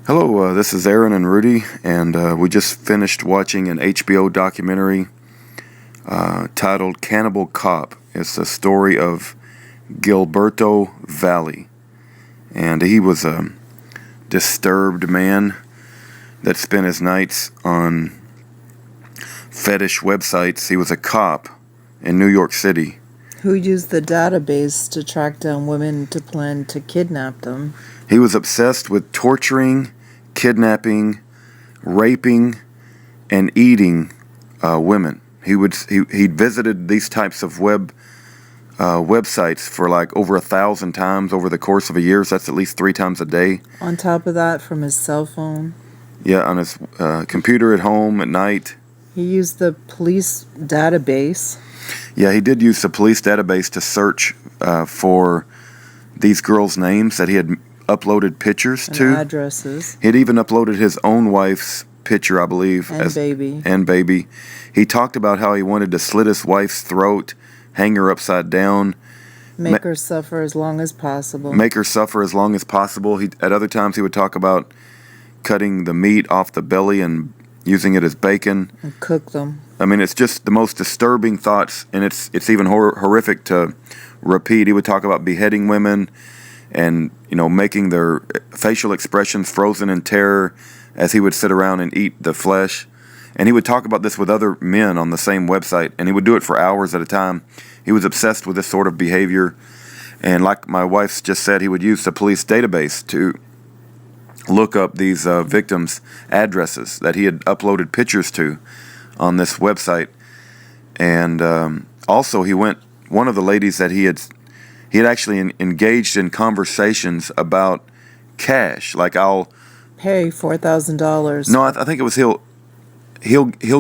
Hello, this is Aaron and Rudy, and we just finished watching an HBO documentary titled Cannibal Cop. It's a story of Gilberto Valle, and he was a disturbed man that spent his nights on fetish websites. He was a cop in New York City. Who used the database to track down women to plan to kidnap them. He was obsessed with torturing, kidnapping, raping, and eating women. He visited these types of websites for like over 1,000 times over the course of a year. So that's at least 3 times a day. On top of that, from his cell phone. Yeah, on his computer at home at night. He used the police database. Yeah, he did use the police database to search for these girls' names that he had uploaded pictures and to. Addresses. He'd even uploaded his own wife's picture, I believe. And baby. He talked about how he wanted to slit his wife's throat, hang her upside down. Make her suffer as long as possible. At other times he would talk about cutting the meat off the belly and using it as bacon. And cook them. I mean, it's just the most disturbing thoughts, and it's even horrific to repeat. He would talk about beheading women and, making their facial expressions frozen in terror as he would sit around and eat the flesh. And he would talk about this with other men on the same website, and he would do it for hours at a time. He was obsessed with this sort of behavior. And like my wife just said, he would use the police database to look up these victims' addresses that he had uploaded pictures to on this website. And also one of the ladies that he had actually engaged in conversations about cash, like I'll pay $4,000. No, I think it was he'll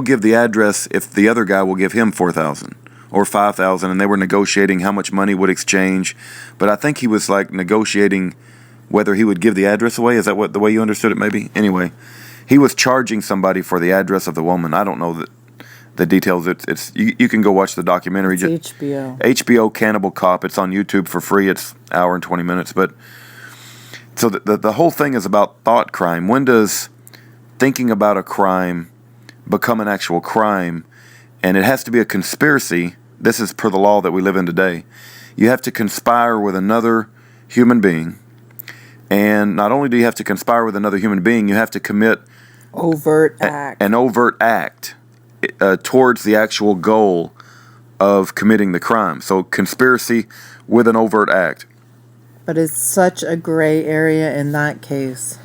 give the address if the other guy will give him $4,000 or $5,000, and they were negotiating how much money would exchange. But I think he was like negotiating whether he would give the address away. Is that the way you understood it? Maybe. Anyway, he was charging somebody for the address of the woman. I don't know the details. You can go watch the documentary. It's HBO. HBO Cannibal Cop. It's on YouTube for free. It's an hour and 20 minutes. But so the whole thing is about thought crime. When does thinking about a crime become an actual crime? And it has to be a conspiracy. This is per the law that we live in today. You have to conspire with another human being. And not only do you have to conspire with another human being, you have to commit an overt act towards the actual goal of committing the crime. So conspiracy with an overt act. But it's such a gray area in that case.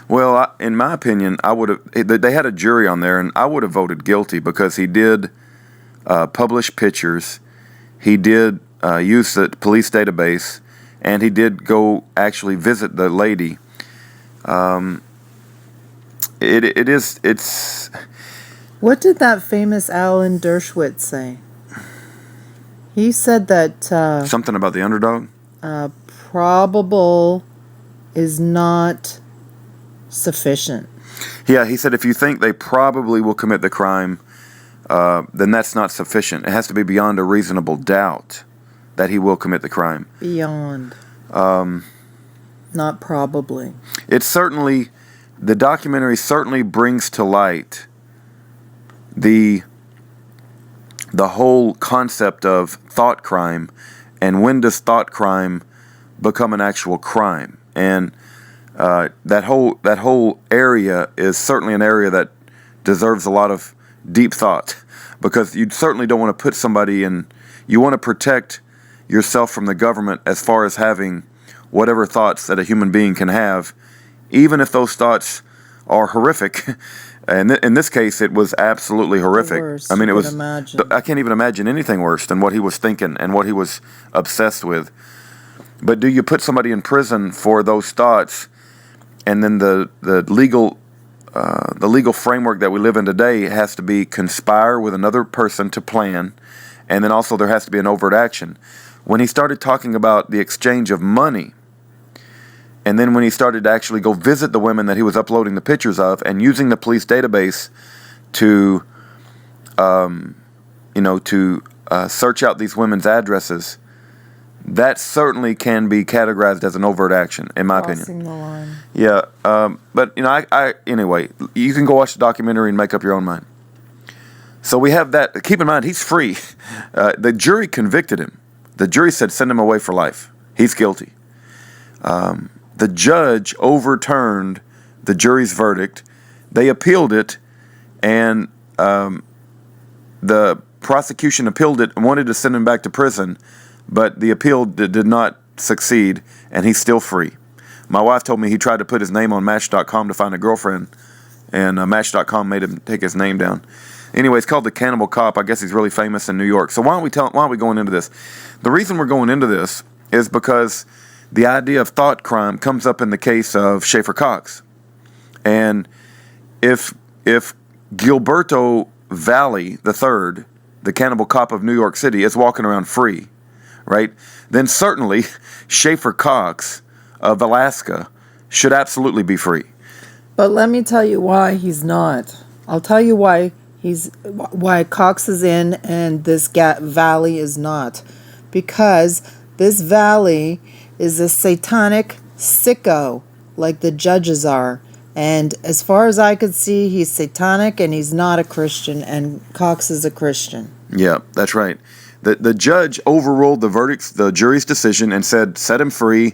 Well, in my opinion, they had a jury on there, and I would have voted guilty because he did publish pictures. He did use the police database. And he did go actually visit the lady. It's. What did that famous Alan Dershowitz say? He said that something about the underdog. Probable is not sufficient. Yeah, he said if you think they probably will commit the crime, then that's not sufficient. It has to be beyond a reasonable doubt that he will commit the crime. Beyond. Not probably. The documentary certainly brings to light the whole concept of thought crime, and when does thought crime become an actual crime? And that whole area is certainly an area that deserves a lot of deep thought, because you certainly don't want to put somebody in. You want to protect yourself from the government as far as having whatever thoughts that a human being can have, even if those thoughts are horrific. And in this case, it was absolutely horrific. Worse, I mean, it was. imagine. I can't even imagine anything worse than what he was thinking and what he was obsessed with. But do you put somebody in prison for those thoughts, and then the legal framework that we live in today has to be conspire with another person to plan, and then also there has to be an overt action. When he started talking about the exchange of money, and then when he started to actually go visit the women that he was uploading the pictures of and using the police database to search out these women's addresses, that certainly can be categorized as an overt action, in my opinion. Crossing the line. Yeah, but I anyway, you can go watch the documentary and make up your own mind. So we have that. Keep in mind, he's free. The jury convicted him. The jury said send him away for life. He's guilty. The judge overturned the jury's verdict. They appealed it, and the prosecution appealed it and wanted to send him back to prison, but the appeal did not succeed, and he's still free. My wife told me he tried to put his name on Match.com to find a girlfriend, and Match.com made him take his name down. Anyway, it's called the Cannibal Cop. I guess he's really famous in New York. So why are we going into this? The reason we're going into this is because the idea of thought crime comes up in the case of Schaeffer Cox. And if Gilberto Valle III, the Cannibal Cop of New York City, is walking around free, right, then certainly Schaeffer Cox of Alaska should absolutely be free. But let me tell you why he's not. I'll tell you why Cox is in and this Valley is not. Because this Valley is a satanic sicko, like the judges are. And as far as I could see, he's satanic and he's not a Christian, and Cox is a Christian. Yeah, that's right. The judge overruled the jury's decision and said, set him free,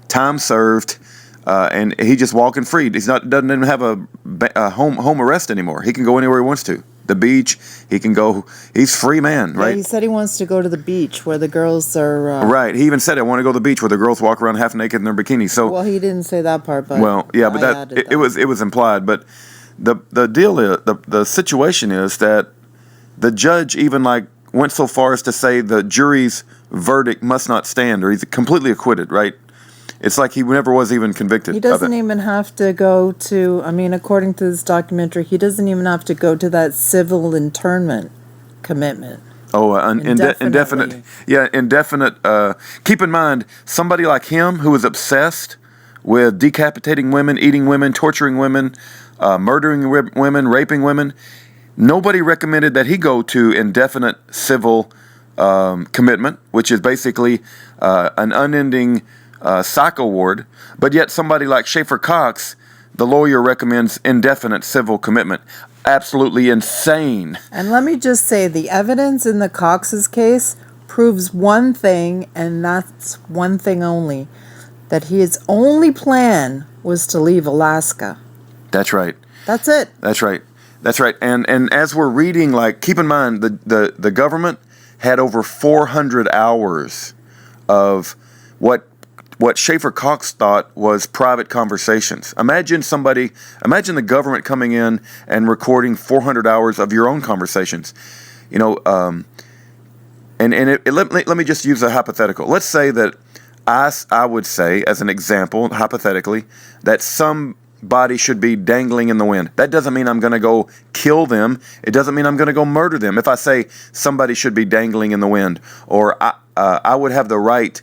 time served, and he just walking free. Doesn't even have a home arrest anymore. He can go anywhere he wants to. The beach, he can go. He's free man, right? Yeah, he said he wants to go to the beach where the girls are. Right. He even said, I want to go to the beach where the girls walk around half naked in their bikinis. So, well, he didn't say that part, but well, yeah, but it was implied. But the deal is the situation is that the judge even went so far as to say the jury's verdict must not stand, or he's completely acquitted. Right. It's like he never was even convicted. He doesn't even have to go to, according to this documentary, he doesn't even have to go to that civil internment commitment. Oh, indefinite. Yeah, indefinite. Keep in mind, somebody like him who is obsessed with decapitating women, eating women, torturing women, murdering women, raping women, nobody recommended that he go to indefinite civil commitment, which is basically an unending psycho ward, but yet somebody like Schaeffer Cox, the lawyer recommends indefinite civil commitment. Absolutely insane. And let me just say, the evidence in the Cox's case proves one thing, and that's one thing only, that his only plan was to leave Alaska. That's right. That's it. That's right. That's right. And as we're reading, keep in mind, the government had over 400 hours of what Schaeffer Cox thought was private conversations. Imagine the government coming in and recording 400 hours of your own conversations. Let me just use a hypothetical. Let's say that I would say, as an example, hypothetically, that somebody should be dangling in the wind. That doesn't mean I'm going to go kill them. It doesn't mean I'm going to go murder them. If I say somebody should be dangling in the wind, or I would have the right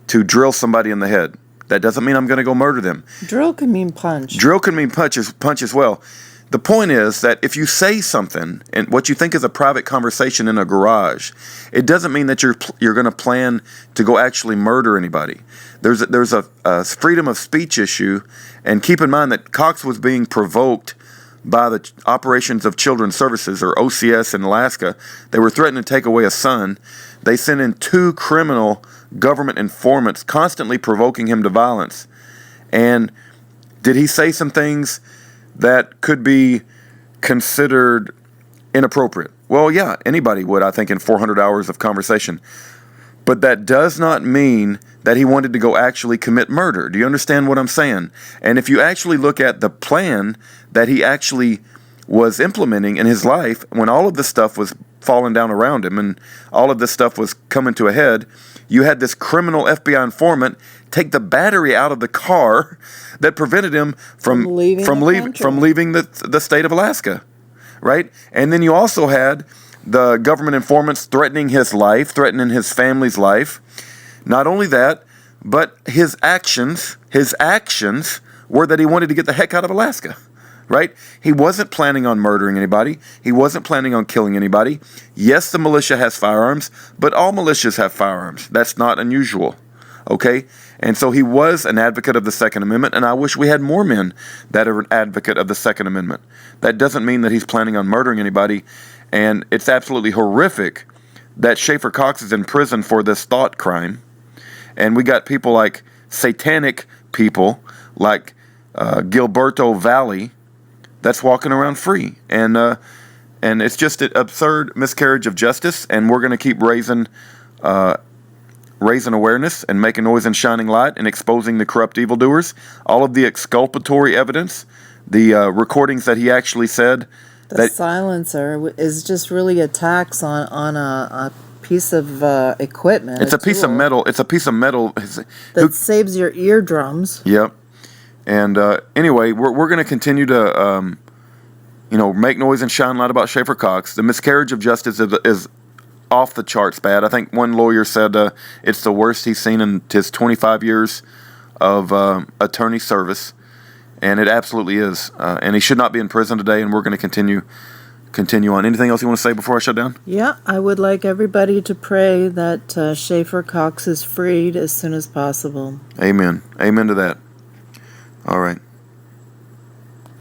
to drill somebody in the head, that doesn't mean I'm going to go murder them. Drill can mean punch. Drill can mean punch as well. The point is that if you say something and what you think is a private conversation in a garage, it doesn't mean that you're going to plan to go actually murder anybody. There's a freedom of speech issue, and keep in mind that Cox was being provoked by the Operations of Children's Services, or OCS, in Alaska. They were threatening to take away a son. They sent in 2 criminal government informants, constantly provoking him to violence. And did he say some things that could be considered inappropriate? Well, yeah, anybody would, I think, in 400 hours of conversation. But that does not mean that he wanted to go actually commit murder. Do you understand what I'm saying? And if you actually look at the plan that he actually was implementing in his life, when all of this stuff was falling down around him and all of this stuff was coming to a head, you had this criminal FBI informant take the battery out of the car that prevented him from leaving the state of Alaska, right? And then you also had the government informants threatening his life, threatening his family's life. Not only that, but his actions were that he wanted to get the heck out of Alaska, right? He wasn't planning on murdering anybody. He wasn't planning on killing anybody. Yes, the militia has firearms, but all militias have firearms. That's not unusual, okay? And so he was an advocate of the Second Amendment, and I wish we had more men that are an advocate of the Second Amendment. That doesn't mean that he's planning on murdering anybody, and it's absolutely horrific that Schaeffer Cox is in prison for this thought crime, and we got people like satanic people like Gilberto Valley that's walking around free, and it's just an absurd miscarriage of justice. And we're going to keep raising awareness and making noise and shining light and exposing the corrupt evildoers. All of the exculpatory evidence, the recordings that he actually said. The silencer is just really a tax on a piece of equipment. It's a piece of metal. It's a piece of metal that saves your eardrums. Yep. And anyway, we're going to continue to make noise and shine light about Schaeffer Cox. The miscarriage of justice is off the charts bad. I think one lawyer said it's the worst he's seen in his 25 years of attorney service. And it absolutely is. And he should not be in prison today, and we're going to continue on. Anything else you want to say before I shut down? Yeah, I would like everybody to pray that Schaeffer Cox is freed as soon as possible. Amen. Amen to that. All right.